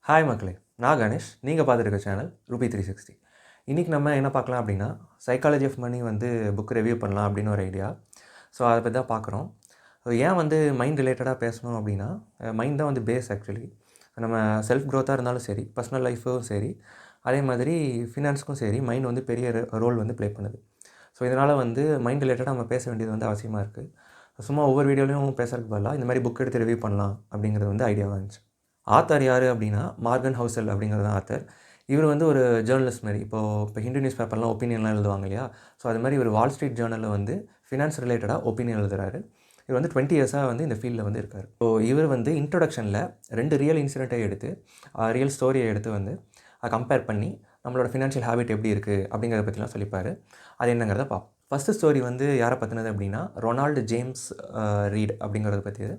Hi மக்களே, நான் கணேஷ். நீங்கள் பார்த்துருக்க சேனல் ரூபி 360. இன்றைக்கி நம்ம என்ன பார்க்கலாம் அப்படின்னா, psychology of money book review பண்ணலாம் அப்படின்னு ஒரு ஐடியா. ஸோ அதை பற்றி தான் பார்க்குறோம். ஸோ ஏன் மைண்ட் ரிலேட்டடாக பேசணும் அப்படின்னா, மைண்ட் தான் பேஸ் ஆக்சுவலி. நம்ம செல்ஃப் க்ரோத்தாக இருந்தாலும் சரி, பர்சனல் லைஃபும் சரி, அதே மாதிரி ஃபினான்ஸுக்கும் சரி, மைண்ட் பெரிய ரோல் ப்ளே பண்ணுது. ஸோ இதனால் மைண்ட் ரிலேட்டடாக நம்ம பேச வேண்டியது அவசியமாக இருக்குது. சும்மா ஒவ்வொரு வீடியோலையும் பேசுறதுக்கு பதிலாக இந்த மாதிரி புக் எடுத்து ரிவ்யூ பண்ணலாம் அப்படிங்கிறது ஐடியாவாக இருந்துச்சு. ஆத்தர் யார் அப்படின்னா, மார்கன் ஹவுசல் அப்படிங்கிறது தான் ஆத்தர். இவர் ஒரு ஜேர்னலிஸ்ட் மாரி. இப்போ ஹிந்து நியூஸ் பேப்பர்லாம் ஒப்பீனியன்லாம் எழுதுவாங்க இல்லையா? ஸோ அது மாதிரி இவர் வால் ஸ்ட்ரீட் ஜேர்னலில் ஃபினான்ஸ் ரிலேட்டடாக ஒப்பீனியன் எழுதுறாரு. இவர் 20 இயர்ஸாக இந்த ஃபீல்டில் இருக்கார். ஸோ இவர் இன்ட்ரோடக்ஷனில் 2 ரியல் இன்சிடென்ட்டை எடுத்து, ரியல் ஸ்டோரியை எடுத்து அதை கம்பேர் பண்ணி, நம்மளோட ஃபினான்ஷியல் ஹேபிட் எப்படி இருக்குது அப்படிங்கிறத பற்றிலாம் சொல்லிப்பார். அது என்னங்கிறத பார்ப்போம். ஃபஸ்ட்டு ஸ்டோரி யாரை பற்றினது அப்படின்னா, ரொனால்டு ஜேம்ஸ் ரீட் அப்படிங்கிறத பற்றியது.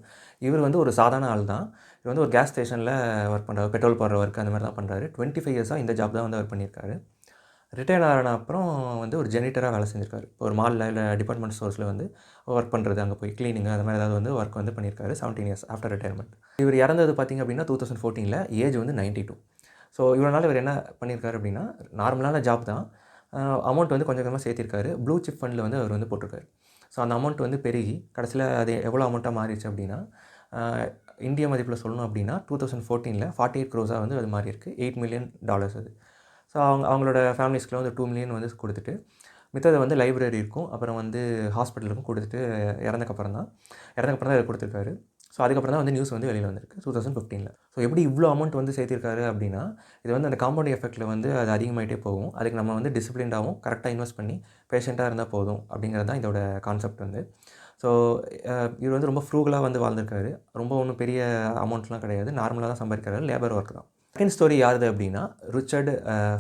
இவர் ஒரு சாதாரண ஆள் தான். இவர் ஒரு கேஸ் ஸ்டேஷனில் ஒர்க் பண்ணுறாரு. பெட்ரோல் போடுற ஒர்க் அந்த மாதிரி தான் பண்ணுறாரு. 25 இயர்ஸாக இந்த ஜாப் தான் அவர் பண்ணியிருக்காரு. ரிட்டையர் ஆன அப்புறம் ஒரு ஜெனிட்டராக வேலை செஞ்சுருக்காரு. இப்போ ஒரு மாலில் இல்லை டிபார்ட்மெண்ட் ஸ்டோர்ஸில் ஒர்க் பண்ணுறது, அங்கே போய் க்ளீனிங் அது மாதிரி ஏதாவது ஒர்க் பண்ணியிருக்காரு 17 இயர்ஸ் ஆஃப்டர் ரிட்டையர்மெண்ட். இவர் இறந்தது பார்த்திங்க அப்படின்னா 2014. ஏஜ் 92. ஸோ இவ்வளோ இவர் என்ன பண்ணியிருக்காரு அப்படின்னா, நார்மலான ஜாப் தான். அமௌண்ட் கொஞ்சம் கொஞ்சமாக சேர்த்திருக்காரு. ப்ளூ சிப் ஃபண்டில் அவர் போட்டிருக்காரு. ஸோ அந்த அமௌண்ட் பெருகி கடைசியில் அது எவ்வளோ அமௌண்ட்டாக மாறிடுச்சு அப்படின்னா, இந்திய மதிப்பில் சொல்லணும் அப்படின்னா 2014 48 க்ரோஸாக அது மாறி இருக்குது. $8 மில்லியன் அது. ஸோ அவங்களோட ஃபேமிலிஸ்க்குலாம் 2 மில்லியன் கொடுத்துட்டு, மித்ததை லைப்ரரி இருக்கும், அப்புறம் ஹாஸ்பிட்டலுக்கும் கொடுத்துட்டு இறந்தக்கப்புறம் தான் இதை கொடுத்துருக்காரு. ஸோ அதுக்கப்புறம் தான் நியூஸ் வெளியில் வந்திருக்கு 2015. ஸோ எப்படி இவ்வளோ அமௌண்ட் சேர்த்திருக்காரு அப்படின்னா, இது அந்த காம்பவுண்ட் எஃபெக்ட்டில் அது அதிகமாகிட்டே போகும். அதுக்கு நம்ம டிசிப்ளின்டாகவும் கரெக்டாக இன்வெஸ்ட் பண்ணி பேஷண்ட்டாக இருந்தால் போதும் அப்படிங்கிறது தான் இதோட கான்செப்ட். ஸோ இவர் ரொம்ப ஃப்ரூகலாக வாழ்ந்திருக்காரு. ரொம்ப ஒன்றும் பெரிய அமௌண்ட்லாம் கிடையாது. நார்மலாக தான் சம்பாதிக்கிறாரு. லேபர் ஒர்க் தான். செகண்ட் ஸ்டோரி யாருது அப்படின்னா, ரிச்சர்டு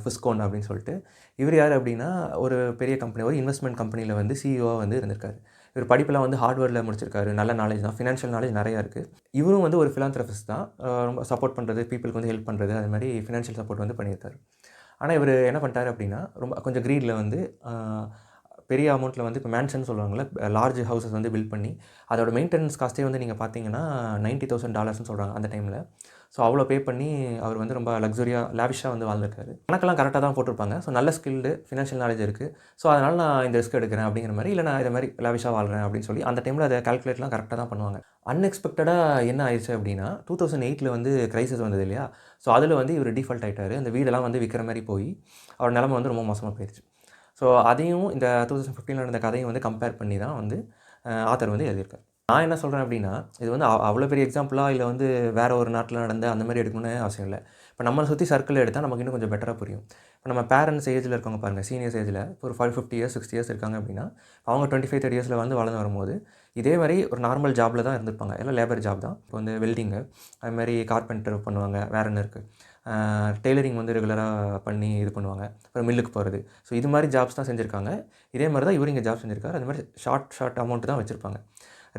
ஃபிஸ்கோன் அப்படின்னு சொல்லிட்டு. இவர் யார் அப்படின்னா, ஒரு பெரிய கம்பெனி, ஒரு இன்வெஸ்ட்மெண்ட் கம்பெனியில் சிஇஓவாக இருந்திருக்காரு. இவர் படிப்பெல்லாம் ஹார்ட்வேர்டில் முடிச்சிருக்காரு. நல்ல நாலேஜ் தான். ஃபினான்ஷியல் நாலேஜ் நிறையா இருக்குது. இவரும் ஒரு ஃபிலாந்த்ரபிஸ்ட் தான். ரொம்ப சப்போர்ட் பண்ணுறது, பீப்புளுக்கு ஹெல்ப் பண்ணுறது, அது மாதிரி ஃபினான்ஷியல் சப்போர்ட் பண்ணியிருக்காரு. ஆனால் இவர் என்ன பண்ணிட்டார் அப்படின்னா, ரொம்ப கொஞ்சம் க்ரீடில் பெரிய அமௌண்ட்டில் இப்போ மேன்ஷன் சொல்லுவாங்கள்ல, லார்ஜ் ஹவுசஸ் பில்ட் பண்ணி, அதோட மெயின்டெனன்ஸ் காஸ்ட்டே நீங்கள் பார்த்தீங்கன்னா $90,000 சொல்கிறாங்க அந்த டைமில். ஸோ அவ்வளோ பே பண்ணி அவர் ரொம்ப லக்ஸுரியாக லேவிஷாக வாழ்ந்திருக்காரு. கணக்கெல்லாம் கரெக்டாக தான் போட்டிருப்பாங்க. ஸோ நல்ல ஸ்கில்டு, ஃபினான்ஷியல் நாலேஜ் இருக்குது. ஸோ அதனால் நான் இந்த ரிஸ்க் எடுக்கிறேன் அப்படிங்கிற மாதிரி, இல்லை நான் இதை மாதிரி லேவிஷாக வாழ்கிறேன் அப்படின்னு சொல்லி அந்த டைமில் அதை கால்குலேட்லாம் கரெக்டாக தான் பண்ணுவாங்க. அன்எக்ஸ்பெக்டடாக என்ன ஆயிடுச்சு அப்படின்னா, 2008 கிரைசிஸ் வந்தது இல்லையா? ஸோ அதில் இவர் டிஃபால்ட் ஆகிட்டார். அந்த வீடெல்லாம் விற்கிற மாதிரி போய் அவர் நிலமை ரொம்ப மோசமாக போயிடுச்சு. ஸோ அதையும் இந்த 2015 நடந்த கதையும் கம்பேர் பண்ணி தான் ஆத்தர் எழுதியிருக்கார். நான் என்ன சொல்கிறேன் அப்படின்னா, இது அவ்வளோ பெரிய எக்ஸாம்பிளாக இல்லை வேறு ஒரு நாட்டில் நடந்த அந்த மாதிரி எடுக்கணும்னு அவசியம் இல்லை. இப்போ நம்மளை சுற்றி சர்க்கிள் எடுத்தால் நமக்கு இன்னும் கொஞ்சம் பெட்டராக புரியும். இப்போ நம்ம பேரண்ட்ஸ் ஏஜில் இருக்கவங்க பாருங்கள், சீனியர்ஸ் ஏஜில் இப்போ ஒரு 50 இயர்ஸ் 60 இயர்ஸ் இருக்காங்க அப்படின்னா, அவங்க 25 30 இயர்ஸில் வளர்ந்து வரும்போது இதே மாதிரி ஒரு நார்மல் ஜாபில் தான் இருந்திருப்பாங்க. எல்லாம் லேபர் ஜாப் தான். இப்போ வெல்டிங்கு, அது மாதிரி கார்பெண்டர் பண்ணுவாங்க. வேறு என்ன இருக்குது, டெய்லரிங் ரெகுலராக பண்ணி இது பண்ணுவாங்க. அப்புறம் மில்லுக்கு போகிறது. ஸோ இது மாதிரி ஜாப்ஸ் தான் செஞ்சுருக்காங்க. இதே மாதிரி தான் இவர் இங்கே ஜாப் செஞ்சுருக்காரு. அது மாதிரி ஷார்ட் அமௌண்ட்டு தான் வச்சுருப்பாங்க.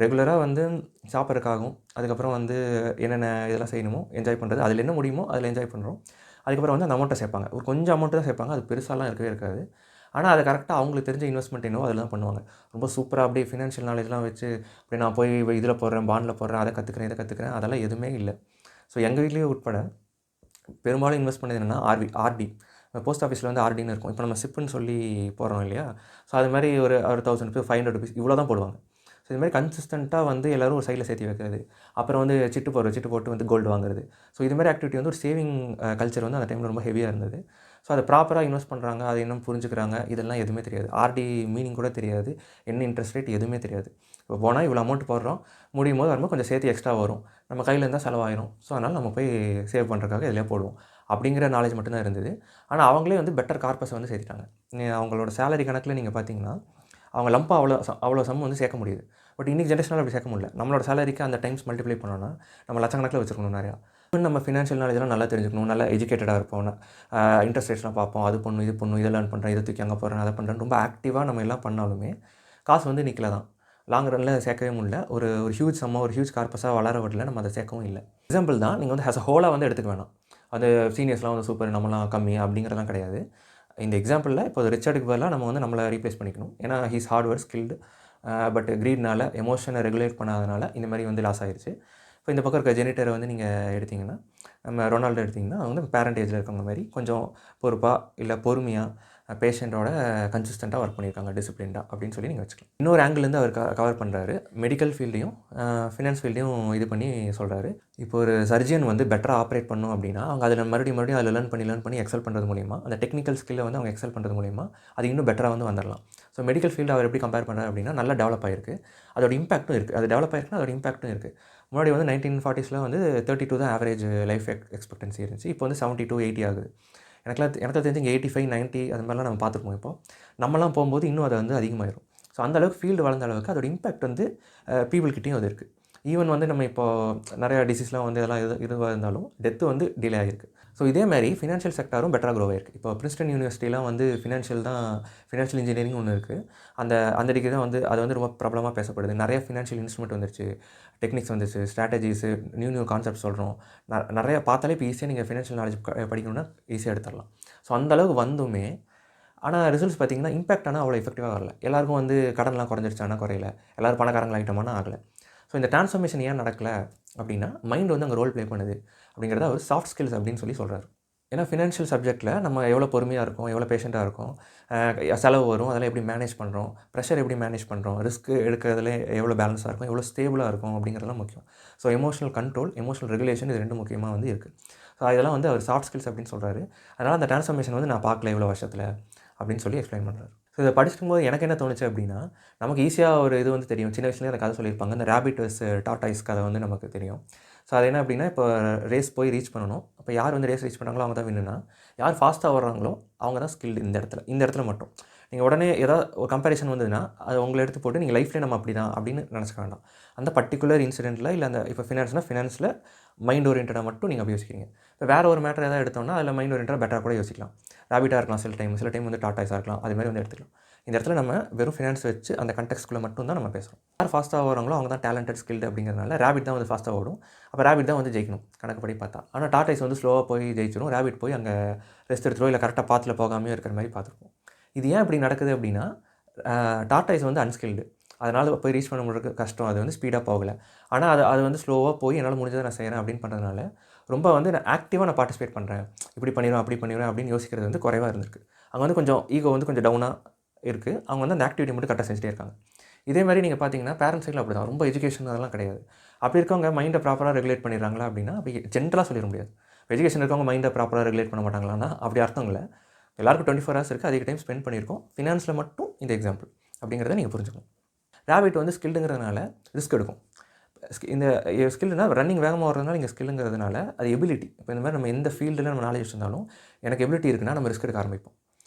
ரெகுலராக சாப்பிட்றதுக்காகவும், அதுக்கப்புறம் என்னென்ன இதெல்லாம் செய்யணுமோ என்ஜாய் பண்ணுறது, அதில் என்ன முடியுமோ அதில் என்ஜாய் பண்ணுறோம். அதுக்கப்புறம் அந்த அமௌண்ட்டை சேர்ப்பாங்க. ஒரு கொஞ்சம் அமௌண்ட்டு தான் சேர்ப்பாங்க. அது பெருசாலாம் இருக்கவே இருக்காது. ஆனால் அது கரெக்டாக அவங்களுக்கு தெரிஞ்ச இன்வெஸ்ட்மெண்ட் என்னவோ அதில் தான் பண்ணுவாங்க. ரொம்ப சூப்பராக அப்படியே ஃபினான்ஷியல் நாலேஜ்லாம் வச்சு, அப்படி நான் போய் இதில் போடுறேன், பாண்டில் போடுறேன், அதை கற்றுக்கிறேன், இதை கற்றுக்கிறேன், அதெல்லாம் எதுவுமே இல்லை. ஸோ எங்கள் வீட்லேயே உட்பட பெரும்பாலும் இன்வெஸ்ட் பண்ணது என்னென்னா ஆர்டி. போஸ்ட் ஆஃபீஸில் ஆர்டின்னு இருக்கும். இப்போ நம்ம சிப்புன்னு சொல்லி போடுறோம் இல்லையா? ஸோ அது மாதிரி ஒரு ₹1000 ₹500 இவ்வளோ தான் போடுவாங்க. ஸோ இது மாதிரி கன்சிஸ்டண்ட்டாக எல்லோரும் ஒரு சைடில் சேர்த்து வைக்கிறது. அப்புறம் சிட்டு போட்டு கோல்டு வாங்குறது. ஸோ இது மாதிரி ஆக்டிவிட்டி ஒரு சேவிங் கல்ச்சர் அந்த டைமில் ரொம்ப ஹெவியாக இருந்தது. ஸோ அதை ப்ராப்பராக இன்வெஸ்ட் பண்ணுறாங்க, அதை இன்னும் புரிஞ்சுக்கிறாங்க, இதெல்லாம் எதுவுமே தெரியாது. ஆர்டி மீனிங் கூட தெரியாது, என்ன இன்ட்ரெஸ்ட் ரேட் எதுவுமே தெரியாது. இப்போ போனால் இவ்வளோ அமௌண்ட் போடுறோம், முடியும் போது வரும்போது கொஞ்சம் சேர்த்து எக்ஸ்ட்ரா வரும், நம்ம கையில் இருந்தால் செலவாயிரும். ஸோ அதனால் நம்ம போய் சேவ் பண்ணுறதுக்காக இதிலே போடுவோம் அப்படிங்கிற நாலேஜ் மட்டும்தான் இருந்தது. ஆனால் அவங்களே பெட்டர் கார்பஸை சேர்த்துட்டாங்க. அவங்களோட சேலரி கணக்கில் நீங்கள் பார்த்தீங்கன்னா, அவங்க லம்பாக அவ்வளோ சம் சேர்க்க முடியுது. பட் இன்றைக்கி ஜென்ரேஷனால் அப்படி சேர்க்க முடியல. நம்மளோட சேலரிக்கு அந்த டைம்ஸ் மல்டிப்ளை பண்ணோன்னா நம்ம லட்சக்கணக்கில் வச்சுருக்கணும் நிறையா. நம்ம ஃபினான்ஷியல் நாலேஜ்லாம் நல்லா தெரிஞ்சுக்கணும், நல்லா எஜுகேட்டடாக இருப்போம், இன்ட்ரெஸ்ட் ரேட்ஸ்லாம் பார்ப்போம், அது பண்ணணும் இது பண்ணணும், இதை லேர்ன் பண்ணுறேன், இதை தூக்கி அங்கே போடுறேன், அதை பண்ணுறேன், ரொம்ப ஆக்டிவாக நம்ம எல்லாம் பண்ணாலுமே காசு நிற்கல தான். லாங் ரனில் சேர்க்கவே முடியல. ஒரு ஹியூஜ் சம்மாக, ஒரு ஹியூஜ் கார்பஸாக வளர விடல, நம்ம அதை சேர்க்கவும் இல்லை. எக்ஸாம்பிள் தான், நீங்கள் ஆஸ் அ ஹோலாக எடுத்துக்க வேணாம். அது சீனியர்ஸ்லாம் சூப்பர், நம்மலாம் கம்மி அப்படிங்கிறலாம் கிடையாது. இந்த எக்ஸாம்பிளில் இப்போ ரிச்சர்டுக்கு பதிலாக நம்ம நம்மளை ரீப்ளேஸ் பண்ணிக்கணும். ஏன்னா ஹீஸ் ஹார்ட்வேர் ஸ்கில்டு, பட் க்ரீட்னால எமோஷனை ரெகுலேட் பண்ணாதனால இந்த மாதிரி லாஸ் ஆகிடுச்சு. இப்போ இந்த பக்கம் இருக்க ஜெனிட்டரை வந்து நீங்கள் எடுத்திங்கன்னா, நம்ம ரொனால்டோ எடுத்திங்கன்னா அவங்க வந்து பேரண்ட் ஏஜில் இருக்கவங்க மாதிரி கொஞ்சம் பொறுப்பாக இல்லை பொறுமையாக பேஷண்ட்டோட கன்சிஸ்டண்ட்டாக ஒர்க் பண்ணியிருக்காங்க, டிசிப்ளின்டாக அப்படின்னு சொல்லி நீங்கள் வச்சுக்கலாம். இன்னொரு ஆங்கிள்லேருந்து அவர் கவர் பண்ணுறாரு. மெடிக்கல் ஃபீல்டையும் ஃபினான்ஸ் ஃபீல்டையும் இது பண்ணி சொல்கிறாரு. இப்போ ஒரு சர்ஜன் வந்து பெட்டராக ஆப்ரேட் பண்ணணும் அப்படின்னா அவங்க அதில் மறுபடியும் அதில் லேர்ன் பண்ணி எக்ஸல் பண்ணுறது மூலிமா, அந்த டெக்னிக்கல் ஸ்கில்லை வந்து அவங்க எக்ஸல் பண்ணுறது மூலிமா அது இன்னும் பெட்டராக வந்து வந்துடலாம். ஸோ மெடிக்கல் ஃபீல்டு அவர் எப்படி கம்பேர் பண்ணுறாரு அப்படின்னா நல்லா டெவலப் ஆகிருக்கு, அதோட இம்பாக்ட்டும் இருக்குது. அது டெவலப் ஆகிருக்குன்னா அதோட இம்பாக்ட்டும் இருக்குது. முன்னாடி வந்து 1940s வந்து 32 தான் ஆவரேஜ் லைஃப் எக்ஸ்பெக்டன்சி இருந்துச்சு. இப்போ வந்து 72, 80 ஆகுது. எனக்கு தெரிஞ்சு இங்கே 85, 90 அது மாதிரிலாம் நம்ம பார்த்துருப்போம். இப்போ நம்மலாம் போகும்போது இன்னும் அது வந்து அதிகமாகிடும். ஸோ அந்தளவுக்கு ஃபீல்டு வளர்ந்த அளவுக்கு அதோட இம்பாக்ட் வந்து பீப்புள்கிட்டையும் அது இருக்குது. ஈவன் வந்து நம்ம இப்போ நிறையா டிசீஸ்லாம் வந்து இதெல்லாம் இதுவாக இருந்தாலும் டெத்து வந்து டிலே ஆகிருக்கு. ஸோ இதே மாதிரி ஃபினான்ஷியல் செக்டாரும் பெட்டராக க்ரோ ஆகிருக்கு. இப்போ பிரின்ஸ்டன் யூனிவர்சிட்டிலாம் வந்து ஃபினான்ஷியல் இன்ஜினியரிங் ஒன்று இருக்குது. அந்த டிகிரி தான் வந்து அது வந்து ரொம்ப பிரபலமாக பேசப்படுது. நிறைய ஃபினான்ஷியல் இன்ஸ்ட்ருமெண்ட் வந்துருச்சு, டெக்னிக்ஸ் வந்துருச்சு, ஸ்ட்ராட்டஜிஸு, நியூ கான்செப்ட் சொல்கிறோம். நிறைய பார்த்தாலே இப்போ ஈஸியாக நீங்கள் ஃபினான்ஷியல் நாலேஜ் படிக்கணும்னா ஈஸியாக எடுத்துடலாம். ஸோ அந்தளவுக்கு வந்துமே ஆனால் ரிசல்ட்ஸ் பார்த்திங்கன்னா இம்பாக்ட் ஆனால் அவ்வளோ எஃபெக்டிவாக வரல. எல்லாருக்கும் வந்து கடன்லாம் குறைஞ்சிருச்சானா குறையல, எல்லோரும் பணக்காரங்களாகிட்டோமானா ஆகலை. ஸோ இந்த ட்ரான்ஸ்ஃபர்மேஷன் ஏன் நடக்கலை அப்படின்னா மைண்ட் வந்து அங்கே ரோல் ப்ளே பண்ணுது அப்படிங்கிறத அவர் சாஃப்ட் ஸ்கில்ஸ் அப்படின்னு சொல்கிறாரு. ஏன்னா ஃபினான்ஷியல் சப்ஜெக்ட்டில் நம்ம எவ்வளோ பொறுமையாக இருக்கோம், எவ்வளோ பேஷண்ட்டாக இருக்கோம், செலவு வரும், அதெல்லாம் எப்படி மேனேஜ் பண்ணுறோம், ப்ரெஷர் எப்படி மேனேஜ் பண்ணுறோம், ரிஸ்க் எடுக்கிறதுல எவ்வளோ பேலன்ஸாக இருக்கும், எவ்வளோ ஸ்டேபிளாக இருக்கும் அப்படிங்கிறதுலாம் முக்கியம். So emotional control, emotional regulation இது 2 முக்கியமாக வந்து இருக்குது. ஸோ இதெல்லாம் வந்து அவர் சாஃப்ட் ஸ்கில்ஸ் அப்படின்னு சொல்கிறாரு. அதனால் அந்த ட்ரான்ஸ்ஃபர்மேஷன் வந்து நான் பார்க்கல இவ்வளோ வருஷத்தில் அப்படின்னு சொல்லி எக்ஸ்பிளைன் பண்ணுறாரு. ஸோ இதை படிச்சுக்கும்போது எனக்கு என்ன தோணுச்சு அப்படின்னா, நமக்கு ஈஸியாக ஒரு இது வந்து தெரியும். சின்ன வயசுலேயே அந்த கதை சொல்லியிருப்பாங்க. இந்த ராபிட் வெர்ஸ் டார்டாய்ஸ் கதை வந்து நமக்கு தெரியும். ஸோ அது என்ன அப்படின்னா, இப்போ ரேஸ் போய் ரீச் பண்ணணும். அப்போ யார் வந்து ரேஸ் ரீச் பண்ணுறாங்களோ அவங்க தான் வின்னுனா, யார் ஃபாஸ்ட்டாக வர்றாங்களோ அவங்க தான் ஸ்கில்டு இந்த இடத்துல மட்டும். நீங்கள் உடனே ஏதாவது ஒரு கம்பேரிசன் வந்ததுன்னா, அது உங்களை எடுத்து போட்டு நீங்கள் லைஃப்லேயே நம்ம அப்படி தான் அப்படின்னு நினச்சிக்க வேண்டாம். அந்த பர்டிகுலர் இன்சிடென்ட்டில் இல்லை அந்த இப்போ ஃபினான்ஸில் மைண்ட் ஓரியன்டாக மட்டும் நீங்கள் அப்படி யோசிக்கிறீங்க. இப்போ வேறு ஒரு மேட்டர் ஏதாவது எடுத்தோம்னா அதில் மைண்ட் ஓரியன்டாக பெட்டராக கூட யோசிக்கலாம். ராபிட்டாக இருக்கலாம் சில டைம் வந்து டாட்டாஸாக இருக்கலாம். அது மாதிரி வந்து எடுத்துக்கலாம். இந்த இடத்துல நம்ம வெறும் ஃபினான்ஸ் வச்சு அந்த கண்டெக்ஸ்க்குள்ளே மட்டும் தான் நம்ம பேசுகிறோம். யார் ஃபாஸ்ட்டாக வராங்களோ அவங்க தான் டேலண்டட் ஸ்கில்டு அப்படிங்கிறதுனால ராபிட் தான் வந்து ஃபாஸ்ட்டாக ஓடும். அப்போ ராபிட் தான் வந்து ஜெயிக்கணும் கணக்குப்படி பார்த்தா. ஆனால் டாட்டாய்ஸ் வந்து ஸ்லோவாக போய் ஜெயிச்சிடும். ராபிட் போய் அங்கே ரெஸ்ட் எடுத்துரும், இல்லை கரெக்டாக பாத்தில் போகாமையோ இருக்கிற மாதிரி பார்த்துருப்போம். இது ஏன் இப்படி நடக்குது அப்படின்னா, டாட்டாய்ஸ் வந்து அன்ஸ்கில்டு, அதனால் போய் ரீச் பண்ண முடியறது கஷ்டம். அது வந்து ஸ்பீடாக போகலை. ஆனால் அது வந்து ஸ்லோவாக போய் என்னால் முடிஞ்சதை நான் செய்கிறேன் அப்படின்னு பண்ணுறதுனால ரொம்ப வந்து நான் ஆக்டிவாக நான் பார்ட்டிசிபேட் பண்ணுறேன், இப்படி பண்ணிடுவேன் அப்படி பண்ணிடுவேன் அப்படின்னு யோசிக்கிறது வந்து குறைவாக இருந்திருக்கு. அங்கே வந்து கொஞ்சம் ஈகோ வந்து கொஞ்சம் டவுனாக இருக்குது. அவங்க வந்து அந்த ஆக்டிவிட்டி மட்டும் கரெக்டாக செஞ்சுட்டே இருக்காங்க. இதே மாதிரி நீங்கள் பார்த்தீங்கன்னா பேரண்ட்ஸ் சைடில் அப்படி தான், ரொம்ப எஜுகேஷன் அதெல்லாம் கிடையாது. அப்படி இருக்கவங்க மைண்டை ப்ராப்பராக ரெகுலேட் பண்ணிடுறாங்களா அப்படின்னா அப்படி ஜென்ரலாக சொல்லிட முடியாது. எஜுகேஷன் இருக்கவங்க மைண்டை ப்ராப்பராக ரெகுலேட் பண்ண மாட்டாங்களான்னா அப்படி அர்த்தம் இல்லை. எல்லாருக்கும் 24 ஹவர்ஸ் இருக்குது, அதிக டைம் ஸ்பெண்ட் பண்ணியிருக்கோம். ஃபினான்ஸில் மட்டும் இந்த எக்ஸாம்பிள் அப்படிங்கிறத நீங்கள் புரிஞ்சுக்கணும். ராபிட் வந்து ஸ்கில்டுங்கிறதுனால ரிஸ்க் எடுக்கும். இந்த ஸ்கில்னா ரன்னிங் வேகமாக வர்றதுனால இங்கே ஸ்கில்லுங்கிறதுனால அது எபிலிட்டி. இப்போ இந்த மாதிரி நம்ம எந்த ஃபீல்டில் நம்ம நாலேஜ் வச்சிருந்தாலும் எனக்கு எபிலிட்டி இருக்குன்னா நம்ம ரிஸ்க் எடுக்க ஆரம்பிப்போம்.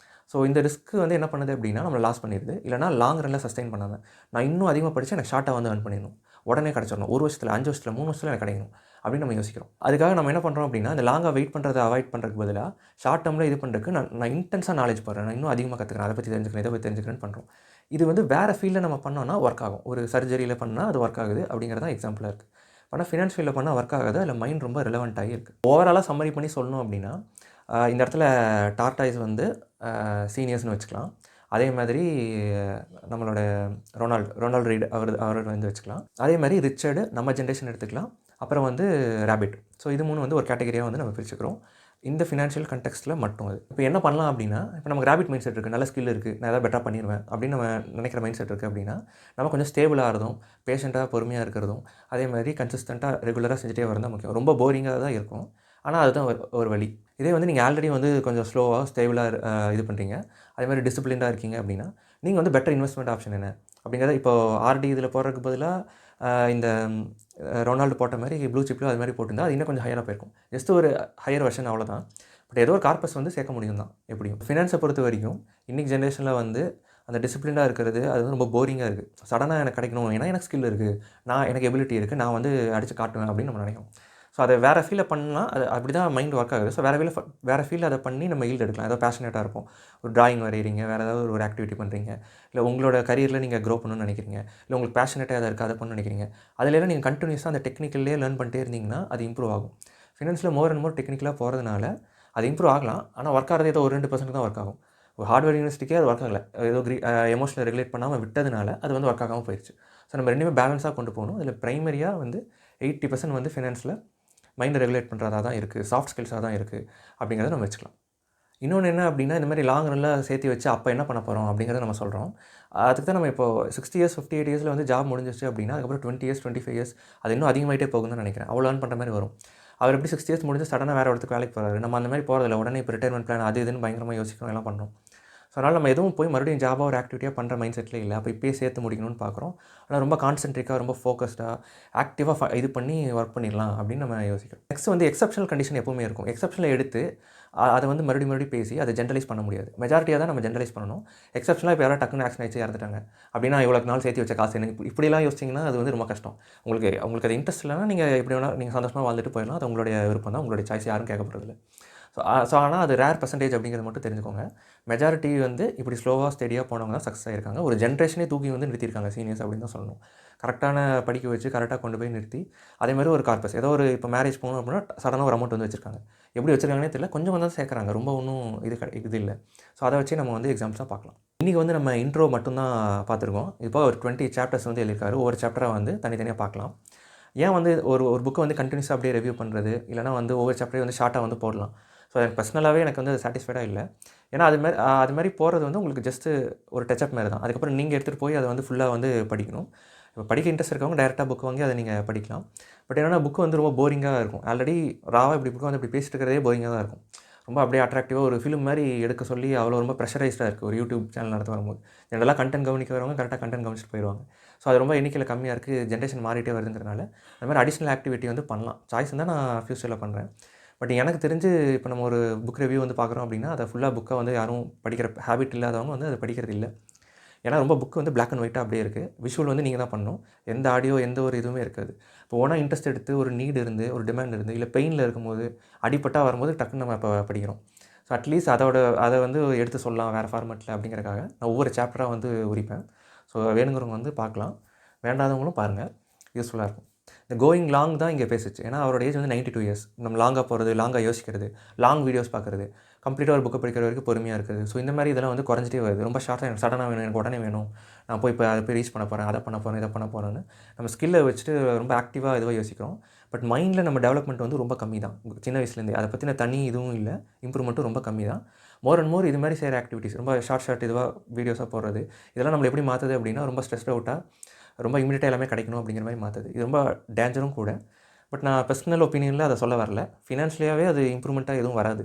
ஸோ இந்த ரிஸ்க் வந்து என்ன பண்ணுது அப்படின்னா நம்மளை லாஸ் பண்ணிடுது, இல்லைனா லாங் ரனில் சஸ்டெயின் பண்ணாமல் நான் இன்னும் அதிகமாக படித்து எனக்கு ஷார்ட்டாக வந்து earn பண்ணிடணும், உடனே கிடச்சிடணும், 1 வருஷத்தில் 5 வருஷத்தில் 3 வருஷத்தில் எனக்கு கிடைக்கணும் அப்படின்னு நம்ம யோசிக்கிறோம். அதுக்காக நம்ம என்ன பண்ணுறோம் அப்படின்னா இந்த லாங்காக வெயிட் பண்ணுறதை அவாய்ட் பண்ணுறதுக்கு பதிலாக ஷார்ட் டேர்மில் இது பண்ணுறதுக்கு நான் இன்டென்ஸாக நாலேஜ் போடுறேன், நான் இன்னும் அதிகமாக கற்றுக்கிறேன், அதை பற்றி தெரிஞ்சுக்கிறேன், இதை பற்றி தெரிஞ்சுக்கிறேன்னு பண்ணுறோம். இது வந்து வேறு ஃபீல்டில் நம்ம பண்ணோன்னா ஒர்க் ஆகும். ஒரு சர்ஜரியில் பண்ணால் அது ஒர்க் ஆகுது அப்படிங்கிறதான் எக்ஸாம்பிளாக இருக்குது. ஆனால் ஃபினான்ஸ் ஃபீல்டில் பண்ணால் ஒர்க் ஆகாது, அதில் மைண்ட் ரொம்ப ரிலவெண்ட் ஆகி இருக்குது. ஓவராலாக சம்மரி பண்ணி சொல்லணும் அப்படின்னா இந்த இடத்துல டார்டாய்ஸ் வந்து சீனியர்ஸ்னு வச்சுக்கலாம். அதே மாதிரி நம்மளோட ரொனால்ட் ரீட் அவர் வந்து வச்சுக்கலாம். அதே மாதிரி ரிச்சர்டு நம்ம ஜென்ரேஷன் எடுத்துக்கலாம். அப்புறம் வந்து ராபிட். ஸோ இது 3 வந்து ஒரு கேட்டகரியாக வந்து நம்ம பிரிச்சுக்கிறோம் இந்த ஃபினான்ஷியல் கண்டெக்ஸ்ட்டில் மட்டும். அது இப்போ என்ன பண்ணலாம் அப்படின்னா, இப்போ நமக்கு ராபிட் மைண்ட் செட் இருக்குது, நல்ல ஸ்கில் இருக்குது, நான் எதாவது பெட்டராக பண்ணிடுவேன் அப்படின்னு நம்ம நினைக்கிற மைண்ட் செட் இருக்குது அப்படின்னா நம்ம கொஞ்சம் ஸ்டேபிளாக இருந்தோம், பேஷண்ட்டாக பொறுமையாக இருக்கிறதும், அதே மாதிரி கன்சிஸ்டண்ட்டாக ரெகுலராக செஞ்சுட்டே வரதான் முக்கியம். ரொம்ப போரிங்காக தான் இருக்கும், ஆனால் அதுதான் ஒரு வழி. இதே வந்து நீங்கள் ஆல்ரெடி வந்து கொஞ்சம் ஸ்லோவாக ஸ்டேபிளாக இது பண்ணுறீங்க, அதே மாதிரி டிசிப்ளின்டாக இருக்கீங்க அப்படின்னா நீங்கள் வந்து பெட்டர் இன்வெஸ்ட்மெண்ட் ஆப்ஷன் என்ன அப்படிங்கிறத இப்போ ஆர்டி இதில் போடுறதுக்கு பதிலாக இந்த ரொனால்டு போட்ட மாதிரி ப்ளூ சிப்லையும் அது மாதிரி போட்டிருந்தா அது இன்னும் கொஞ்சம் ஹையராக போயிருக்கும். ஜஸ்ட் ஒரு ஹையர் வெர்ஷன் அவ்வளோதான். பட் ஏதோ ஒரு கார்பஸ் வந்து சேர்க்க முடியும் தான் எப்படியும். ஃபினான்ஸை பொறுத்த வரைக்கும் இன்றைக்கி ஜென்ரேஷனில் வந்து அந்த டிசிப்ளினாக இருக்கிறது அது வந்து ரொம்ப போரிங்காக இருக்குது. சடனாக எனக்கு கிடைக்கணும், ஏன்னா எனக்கு ஸ்கில் இருக்குது, எனக்கு எபிலிட்டி இருக்குது, நான் வந்து அடித்து காட்டுவேன் அப்படின்னு நம்ம நினைக்கிறோம். ஸோ அதை வேறு ஃபீல்டில் பண்ணால் அது அப்படி தான் மைண்ட் ஒர்க் ஆகுது. ஸோ வேறு ஃபீல்டில் அதை பண்ணி நம்ம ஈல்டு எடுக்கலாம். ஏதோ பேஷனேட்டாக இருக்கும், ஒரு டிராயிங் வரைகிறீங்க, வேறு ஏதாவது ஒரு ஆக்டிவிட்டி பண்ணுறீங்க, இல்லை உங்களோட கரியரில் நீங்கள் க்ரோ பண்ணணும்னு நினைக்கிறீங்க, இல்லை உங்களுக்கு பேஷனேட்டாக எதாவது இருக்குது அதை பண்ணணும்னு நினைக்கிறீங்க, அதிலெல்லாம் நீங்கள் கண்டினியூஸாக அந்த டெக்னிக்கல்லே லேர்ன் பண்ணிட்டே இருந்தீங்கன்னா அது இம்ப்ரூவ் ஆகும். ஃபினான்ஸில் மோர் அண்ட் மோர் டெக்னிக்கலாக போகிறதுனால அது இம்ப்ரூவ் ஆகலாம். ஆனால் ஒர்க் ஆகிறது ஏதோ ஒரு 2% தான் ஒர்க் ஆகும். ஒரு ஹார்ட்வேர் யூனிவர்சிட்டிக்கே அது ஒர்க் ஆகலை, ஏதோ எமோஷனல் ரெகுலேட் பண்ணாமல் விட்டதுனால அது வந்து ஒர்க் ஆகாமல் போயிடுச்சு. ஸோ நம்ம ரெண்டுமே பேலன்ஸாக கொண்டு போகணும். அதில் ப்ரைமரியாக வந்து 80% வந்து ஃபினான்ஸில் மைண்டை ரெகுலேட் பண்ணுறதா தான் இருக்குது, சாஃப்ட் ஸ்கில்ஸாக தான் இருக்குது அப்படிங்கிறத நம்ம வச்சுக்கலாம். இன்னொன்று என்ன அப்படின்னா, இந்த மாதிரி லாங் ரன்னில் சேர்த்து வச்சு அப்போ என்ன பண்ண போகிறோம் அப்படிங்கிறத நம்ம சொல்கிறோம். அதுக்கு தான் நம்ம இப்போ 60 இயர்ஸ் 58 இயர்ஸில் வந்து ஜாப் முடிஞ்சிருச்சு அப்படின்னா, அதுக்கப்புறம் 20 இயர்ஸ் 25 இயர்ஸ் அது இன்னும் அதிகமாகிட்டே போகும்னு தான் நினைக்கிறேன். அவ்வளோ ஏர்ன் பண்ணுற மாதிரி வரும். அவர் எப்படி 60 இயர்ஸ் முடிஞ்சு சடனாக வேறு இடத்துக்கு வேலைக்கு போகிறாரு. நம்ம அந்த மாதிரி போகிறதில்ல. உடனே இப்போ ரிட்டயர்மெண்ட் பிளான் அது இதுன்னு பயங்கரமாக யோசிக்கணும் எல்லாம் பண்ணுறோம். ஸோ அதனால் நம்ம எதுவும் போய் மறுபடியும் ஜாபாக ஒரு ஆக்டிவிட்டியாக பண்ணுற மைண்ட் செட்டில் இல்லை. அப்போ இப்போயே சேர்த்து முடிக்கணும்னு பார்க்குறோம். ஆனால் ரொம்ப கான்சென்ட்ரிக்காக, ரொம்ப ஃபோக்கஸ்டாக, ஆக்டிவாக இது பண்ணி ஒர்க் பண்ணிடலாம் அப்படின்னு நம்ம யோசிக்கிறோம். நெக்ஸ்ட் வந்து எக்ஸப்ஷனல் கண்டிஷன் எப்பவுமே இருக்கும். எக்ஸப்ஷனில் எடுத்து அதை வந்து மறுபடியும் பேசி அதை ஜென்ரலைஸ் பண்ண முடியாது. மெஜாரிட்டியாக தான் நம்ம ஜென்ரலைஸ் பண்ணணும். எக்ஸப்ஷனாக இப்போ யாராவது டக்குன்னு ஆக்ஷன் ஆகிடுச்சு இறந்துட்டாங்க அப்படின்னா, இவ்வளோ நாள் சேர்த்து வச்ச காசு எனக்கு இப்படிலாம் யோசிச்சிங்கன்னா அது வந்து ரொம்ப கஷ்டம். உங்களுக்கு அது இன்ட்ரெஸ்ட் இல்லைனா நீங்கள் எப்படி வேணால் நீங்கள் சந்தோஷமாக வாழ்ந்துட்டு போயிடலாம். அது உங்களுடைய விருப்பம் தான், உங்களுடைய சாய்ஸ், யாரும் கேட்கப்படுறதில்ல. ஆனால் அது ரேர் பர்சன்டேஜ் அப்படிங்கிறது மட்டும் தெரிஞ்சுக்கோங்க. மெஜாரிட்டி வந்து இப்படி ஸ்லோவாக ஸ்டெடியாக போனவங்க தான் சக்ஸஸ் ஆகிருக்காங்க. ஒரு ஜென்ரேஷனே தூக்கி வந்து நிறுத்தியிருக்காங்க சீனியர்ஸ் அப்படின்னு தான் சொல்லணும். கரெக்டான படிக்க வச்சு கரெக்டாக கொண்டு போய் நிறுத்தி, அதேமாதிரி ஒரு கார்பஸ் ஏதோ ஒரு இப்போ மேரேஜ் போகணும் அப்படின்னா சடனாக ஒரு அமௌண்ட் வந்து வச்சுருக்காங்க. எப்படி வச்சுருக்காங்கன்னே தெரியல. கொஞ்சம் வந்து சேர்க்குறாங்க. ரொம்ப ஒன்றும் இது இல்லை. ஸோ அதை வச்சு நம்ம வந்து எக்ஸாம்ஸாக பார்க்கலாம். இன்றைக்கி வந்து நம்ம இன்ட்ரோ மட்டும்தான் பார்த்துருக்கோம். இப்போ ஒரு 20 சாப்டர்ஸ் வந்து எழுதியிருக்காரு. ஒவ்வொரு சாப்டராக வந்து தனித்தனியாக பார்க்கலாம். ஏன் வந்து ஒரு புக்கை வந்து கண்டினியூஸாக அப்படியே ரிவ்யூ பண்ணுறது, இல்லைனா வந்து ஒவ்வொரு சாப்டரையும் வந்து ஷார்ட்டாக வந்து போடலாம். ஸோ எனக்கு பர்சனலாகவே எனக்கு வந்து அது சாட்டிஸ்ஃபைடாக இல்லை. ஏன்னா அது மாதிரி போகிறது வந்து உங்களுக்கு ஜஸ்ட்டு ஒரு டச்சப் மாதிரி தான். அதுக்கப்புறம் நீங்கள் எடுத்துகிட்டு போய் அதை வந்து ஃபுல்லாக வந்து படிக்கணும். இப்போ படிக்க இன்ட்ரெஸ்ட் இருக்கவங்க டேரெக்டாக புக் வாங்கி அதை நீங்கள் படிக்கலாம். பட் என்னென்னா புக்கு வந்து ரொம்ப போரிங்காக இருக்கும். ஆல்ரெடி ராவாக இப்படி புக்கை வந்து இப்படி பேசிட்டு இருக்கிறதே போரிங்காக தான் இருக்கும். ரொம்ப அப்படியே அட்ராக்டிவாக ஒரு ஃபிலிம் மாதிரி எடுக்க சொல்லி அவ்வளோ ரொம்ப ப்ரெஷரைஸ்டாக இருக்குது ஒரு யூடியூப் சேனல் நடத்த வரும்போது. ஜென்ரலாக கண்டென்ட் கவனிக்க வரவங்க கரெக்டாக கண்டென்ட் கவனிச்சிட்டு போயிடுவாங்க. ஸோ அது ரொம்ப எண்ணிக்கையில் கம்மியாக இருக்குது. ஜென்ரேஷன் மாறிட்டே வருதுங்கிறனால அது மாதிரி அடிஷ்னல் ஆக்டிவிட்டி வந்து பண்ணலாம். சாய்ஸ் தான் நான் ஃப்யூச்சரில் பண்ணுறேன். பட் எனக்கு தெரிஞ்சு இப்போ நம்ம ஒரு புக் ரிவ்யூ வந்து பார்க்குறோம் அப்படின்னா, அதை ஃபுல்லாக புக்கை வந்து யாரும் படிக்கிற ஹேபிட் இல்லாதவங்க வந்து அதை படிக்கிறது இல்லை. ஏன்னா ரொம்ப புக்கு வந்து பிளாக் அண்ட் ஒயிட்டாக அப்படியே இருக்குது. விஷுவல் வந்து நீங்கள் தான் பண்ணணும். எந்த ஆடியோ எந்த ஒரு இதுவுமே இருக்காது. இப்போ ஓனாக இன்ட்ரெஸ்ட் எடுத்து ஒரு நீடு இருந்து, ஒரு டிமாண்ட் இருந்து, இல்லை பெயினில் இருக்கும்போது, அடிபட்டா வரும்போது டக்குன்னு நம்ம இப்போ படிக்கிறோம். ஸோ அட்லீஸ்ட் அதை வந்து எடுத்து சொல்லலாம் வேறு ஃபார்மேட்டில் அப்படிங்கிறக்காக நான் ஒவ்வொரு சாப்டராக வந்து உரிப்பேன். ஸோ வேணுங்கிறவங்க வந்து பார்க்கலாம். வேண்டாதவங்களும் பாருங்கள். யூஸ்ஃபுல்லாக இருக்கும். இந்த கோயிங் லாங் தான் இங்கே பேசுச்சு. ஏன்னா அவரோட ஏஜ் வந்து 92 இயர்ஸ். நம்ம லாங்காக போகிறது, லாங்காக யோசிக்கிறது, லாங் வீடியோஸ் பார்க்குறது, கம்ப்ளீட்டாக ஒரு புக்கை படிக்கிற வரைக்கும் பொறுமையாக இருக்குது. ஸோ இந்த மாதிரி இதெல்லாம் வந்து குறைஞ்சிட்டே வருது. ரொம்ப ஷார்ட்டாக எனக்கு சடனாக வேணும், எனக்கு உடனே வேணும், நான் போய் இப்போ அதை போய் ரீச் பண்ண போகிறேன், அதை பண்ண போகிறேன், இதை பண்ண போகிறேன்னு நம்ம ஸ்கில்லை வச்சுட்டு ரொம்ப ஆக்டிவாக இதுவாக யோசிக்கிறோம். பட் மைண்டில் நம்ம டெவலப்மெண்ட் வந்து ரொம்ப கம்மி தான். சின்ன வயசுலேருந்தே அதை பற்றின தனி இதுவும் இல்லை, இம்ப்ரூவ்மெண்ட்டும் ரொம்ப கம்மி தான். மோர் அண்ட் மோர் இது மாதிரி செய்கிற ஆக்டிவிட்டீஸ் ரொம்ப ஷார்ட் இதுவாக வீடியோஸாக போடுறது, இதெல்லாம் நம்மளை எப்படி மாற்றுது அப்படின்னா ரொம்ப ஸ்ட்ரெஸ்ட் அவுட்டாக, ரொம்ப இமிடியேட்டாக எல்லாமே கிடைக்கணும் அப்படிங்கிற மாதிரி மாற்றுது. இது ரொம்ப டேஞ்சரும் கூட. பட் நான் பர்சனல் ஒப்பீனியனில் அதை சொல்ல வரல. ஃபினான்ஷியலாகவே அது இம்ப்ரூவ்மெண்ட்டாக எதுவும் வராது.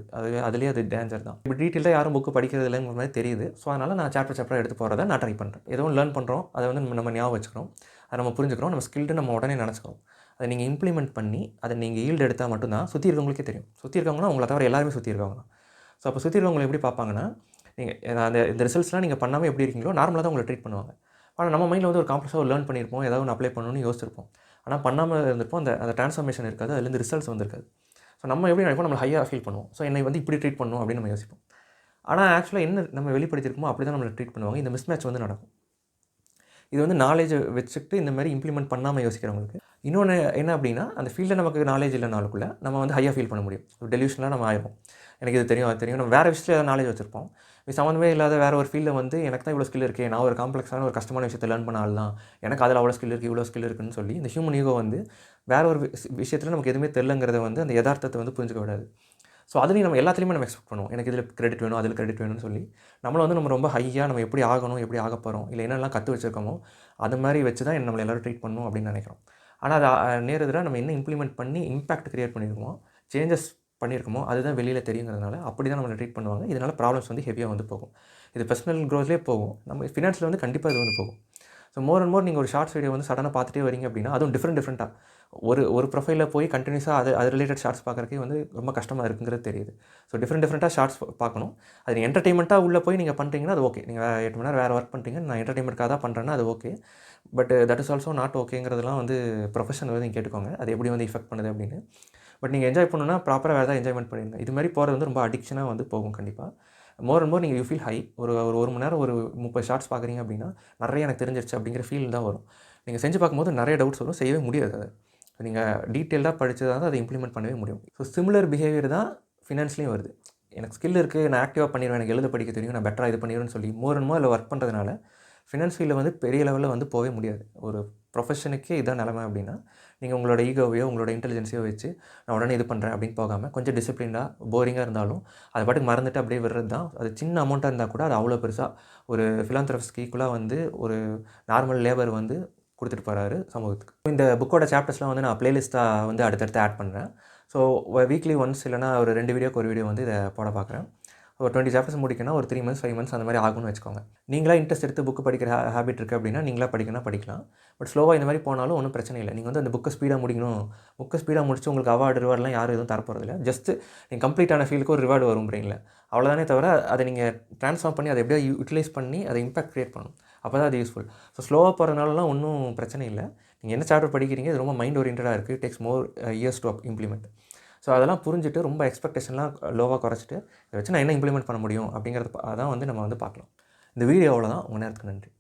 அதுலேயே அது டேஞ்சர் தான். இப்போ டீட்டெயிலாக யாரும் புக்கு படிக்கிறது இல்லைங்கிற மாதிரி தெரியுது. ஸோ அதனால் நான் சாப்டராக எடுத்து போகிறத நான் ட்ரை பண்ணுறேன். ஏதோ லேர்ன் பண்ணுறோம், அதை வந்து நம்ம ஞாபகம் வச்சுக்கிறோம், அதை நம்ம புரிஞ்சுக்கிறோம், நம்ம ஸ்கில்டு நம்ம உடனே நினச்சிக்கிறோம். அதை நீங்கள் இம்ப்ளிமெண்ட் பண்ணி அதை நீங்கள் ஈல்டு எடுத்தால் மட்டும்தான் சுற்றி இருக்கவங்களுக்கே தெரியும். சுற்றி இருக்கவங்கன்னா உங்களை தவிர எல்லாருமே சுற்றி இருக்காங்க தான். ஸோ அப்போ சுற்றி இருக்கவங்களை எப்படி பார்ப்பாங்கன்னா, நீங்கள் இந்த ரிசல்ட்ஸ்லாம் நீங்கள் பண்ணாமல் எப்படி இருக்கீங்களோ நார்மலாக தான் உங்களை ட்ரீட் பண்ணுவாங்க. ஆனால் நம்ம மைண்டில் வந்து ஒரு காம்ப்ளெக்ஸாக லேர்ன் பண்ணியிருப்போம், ஏதாவது ஒன்று அப்ளை பண்ணணும்னு யோசிச்சிருப்போம். ஆனால் பண்ணாமல் இருந்திருப்போம். அந்த ட்ரான்ஸ்ஃபர்மேஷன் இருக்காது, அதுலேருந்து ரிசல்ட்ஸ் வந்திருக்காது. ஸோ நம்ம எப்படி நினைப்போம், நம்மளை ஹையாக ஃபீல் பண்ணுவோம். ஸோ என்னை வந்து இப்படி ட்ரீட் பண்ணணும் அப்படின்னு நம்ம யோசிப்போம். ஆனால் ஆக்சுவலாக என்ன நம்ம வெளிப்படுத்தியிருக்கோமோ அப்படி தான் நம்மளை ட்ரீட் பண்ணுவாங்க. இந்த மிஸ்மேட்ச் வந்து நடக்கும். இது வந்து நாலேஜை வச்சுக்கிட்டு இந்த மாதிரி இம்ப்ளிமெண்ட் பண்ணாமல் யோசிக்கிறவங்களுக்கு. இன்னொன்று என்ன அப்படின்னா, அந்த ஃபீல்டில் நமக்கு நாலேஜ் இல்லைனாலுக்குள்ள நம்ம வந்து ஹையாக ஃபீல் பண்ண முடியும். ஒரு டெலியூஷனாக நம்ம ஆயிரும். எனக்கு இது தெரியும், அது தெரியும். நம்ம வேறு விஷயத்தில் ஏதாவது நாலேஜ் வச்சுருப்போம். சம்மந்தமே இல்லாத வேறு ஒரு ஃபீல்டில் வந்து எனக்கு தான் இவ்வளோ ஸ்கில் இருக்கே, நான் ஒரு காம்ப்ளெக்ஸான ஒரு கஷ்டமான விஷயத்தை லேர்ன் பண்ண ஆள் தான், எனக்கு அதில் அவ்வளோ ஸ்கில் இருக்குது, இவ்வளோ ஸ்கில் இருக்குன்னு சொல்லி இந்த ஹியூமன் ஈகோ வந்து வேறு ஒரு விஷயத்தில் நமக்கு எதுவுமே தெரிலங்கிறத வந்து அந்த யதார்த்தத்தை வந்து புரிஞ்சுக்க விடாது. ஸோ அதுலேயும் நம்ம எல்லாத்துலேயுமே நம்ம எக்ஸ்பெக்ட் பண்ணுவோம். எனக்கு இதில் கிரெடிட் வேணும், அதில் கிரெடிட் வேணும்னு சொல்லி நம்மளை வந்து நம்ம ரொம்ப ஹையாக நம்ம எப்படி ஆகணும், எப்படி ஆக போகிறோம், இல்லை என்னெல்லாம் கற்று வச்சுருக்கோமோ அது மாதிரி வச்சு தான் நம்மளை எல்லோரும் ட்ரீட் பண்ணணும் அப்படின்னு நினைக்கிறோம். ஆனால் அது நேரத்தில் நம்ம என்ன இம்ப்ளிமெண்ட் பண்ணி இம்பாக்ட் க்ரியேட் பண்ணியிருக்கோமோ, சேஞ்சஸ் பண்ணியிருக்கோமோ அதுதான் வெளியில் தெரியுங்கிறதுனால அப்படி தான் நம்மளை ட்ரீட் பண்ணுவாங்க. இதனால் ப்ராப்ளம்ஸ் வந்து ஹெவியாக வந்து போகும். இது பர்சனல் க்ரோத்லேயே போகும், நம்ம ஃபினான்ஸில் வந்து கண்டிப்பாக இது வந்து போகும். ஸோ மோர் அண்ட் மோர் நீங்கள் ஒரு ஷார்ட்ஸ் வீடியோ வந்து சடனாக பார்த்துட்டே வரீங்க அப்படின்னா, அதுவும் டிஃப்ரெண்ட்டாக ஒரு ப்ரொஃபைலில் போய் கண்டினியூஸாக அது ரிலேட்டட் ஷார்ட்ஸ் பார்க்குறக்கே வந்து ரொம்ப கஷ்டமாக இருக்குங்கிறது தெரியுது. ஸோ டிஃப்ரெண்ட்டாக ஷார்ட்ஸ் பார்க்கணும். அது என்டர்டெயின்மெண்ட்டாக உள்ளே போய் நீங்கள் பண்ணுறீங்கன்னா அது ஓகே. நீங்கள் 8 மணி நேரம் வேறு ஒர்க் பண்ணுறீங்க, நான் என்டர்டெயின்மெண்ட்காக தான் பண்ணுறேன்னா அது okay. But that is also not ஓகேங்கிறதுலாம் வந்து ப்ரொஃபஷனல் வந்து நீங்கள் கேட்டுக்கோங்க, அது எப்படி வந்து எஃபெக்ட் பண்ணுது அப்படின்னு. பட் நீங்கள் என்ஜாய் பண்ணணும்னா ப்ராப்பராக வேறு ஏதாவது என்ஜாய்மெண்ட் பண்ணிடுங்க. இது மாதிரி போகிறது வந்து ரொம்ப அடிக்ஷனாக வந்து போகும் கண்டிப்பாக. மோர் அண்ட் மோர் நீங்கள் யூ ஃபீல் ஹை. ஒரு மணி நேரம் ஒரு 30 ஷார்ட்ஸ் பார்க்குறீங்க அப்படின்னா நிறைய எனக்கு தெரிஞ்சிருச்சு அப்படிங்கிற ஃபீல் தான் வரும். நீங்கள் செஞ்சு பார்க்கும்போது நிறைய டவுட்ஸ் வரும், செய்யவே முடியாது. அதை நீங்கள் டீட்டெயில்டாக படித்ததாக தான் அதை இம்ப்ளிமெண்ட் பண்ணவே முடியும். ஸோ சிமிலர் பிஹேவியர் தான் ஃபினான்ஸ்லேயும் வருது. எனக்கு ஸ்கில் இருக்குது, நான் ஆக்டிவாக பண்ணிடுவேன், எனக்கு எழுத படிக்க தெரியும், நான் பெட்டராக இது பண்ணிடுவேன்னு சொல்லி மோர் அண்ட் மோர் அதில் ஒர்க் பண்ணுறதுனால ஃபினான்ஸ் ஃபீல்டில் வந்து பெரிய லெவலில் வந்து போகவே முடியாது. ஒரு ப்ரொஃபஷனுக்கே இதான் நிலமை அப்படின்னா, நீங்கள் உங்களோட ஈகோவையோ, உங்களோட இன்டெலிஜென்ஸையோ வச்சு நான் உடனே இது பண்ணுறேன் அப்படின்னு போகாமல், கொஞ்சம் டிசிப்ளின்டாக போரிங்காக இருந்தாலும் அது பாட்டுக்கு மறந்துட்டு அப்படியே விடுறது தான். அது சின்ன அமௌண்ட்டாக இருந்தால் கூட அது அவ்வளோ பெருசாக ஒரு ஃபிலாந்த்ரபிஸ்ட்க்கு ஈக்குவலாக வந்து ஒரு நார்மல் லேபர் வந்து கொடுத்துட்டு போகிறாரு சமூகத்துக்கு. இந்த புக்கோட சாப்டர்ஸ்லாம் வந்து நான் பிளேலிஸ்ட்டாக வந்து அடுத்தடுத்து ஆட் பண்ணுறேன். ஸோ வீக்லி ஒன்ஸ் இல்லைனா ஒரு 2 வீடியோக்கு ஒரு வீடியோ வந்து இதை போட பார்க்குறேன். ஒரு 20 சாப்டர்ஸ் முடிக்கணும்னா ஒரு 3 மந்த்ஸ் 5 மந்த்ஸ் அந்த மாதிரி ஆகும்னு வச்சுக்கோங்க. நீங்களா இன்ட்ரெஸ்ட் எடுத்து புக்கு படிக்கிற ஹேபிட் இருக்குது அப்படின்னா நீங்களா படிக்கணும்னா படிக்கலாம். பட் ஸ்லோவாக இந்த மாதிரி போனாலும் ஒன்றும் பிரச்சனை இல்லை. நீங்கள் வந்து அந்த புக்கை ஸ்பீடாக முடிக்கணும், புக்கை ஸ்பீடாக முடிச்சு உங்களுக்கு அவார்டு ரிவார்ட்லாம் யாரும் எதுவும் தரப்போகிறதில்ல. ஜஸ்ட்டு நீங்கள் கம்ப்ளீட்டான ஃபீல்டுக்கு ஒரு ரிவார்டு வரும் பிரெயினில். அவ்வளோதானே தவிர அதை நீங்கள் ட்ரான்ஸ்ஃபார்ம் பண்ணி அதை எப்படியோ யூட்டிலைஸ் பண்ணி அதை இம்பாக்ட் க்ரியேட் பண்ணணும். அப்போ தான் அது யூஸ்ஃபுல். ஸோ ஸ்லோவாக போகிறதுனாலலாம் ஒன்றும் பிரச்சனை இல்லை. நீங்கள் என்ன சாப்டர் படிக்கிறீங்க இது ரொம்ப மைண்ட் ஓரியன்டாக இருக்குது. It takes more years to implement. So அதெல்லாம் புரிஞ்சுட்டு ரொம்ப எக்ஸ்பெக்டேஷன்லாம் லோவாக குறைச்சிட்டு இதை வச்சு நான் என்ன இம்ப்ளிமெண்ட் பண்ண முடியும் அப்படிங்கிறத அதான் வந்து நம்ம வந்து பார்க்கலாம். இந்த வீடியோ அவ்வளோதான். உங்கள் நேரத்துக்கு நன்றி.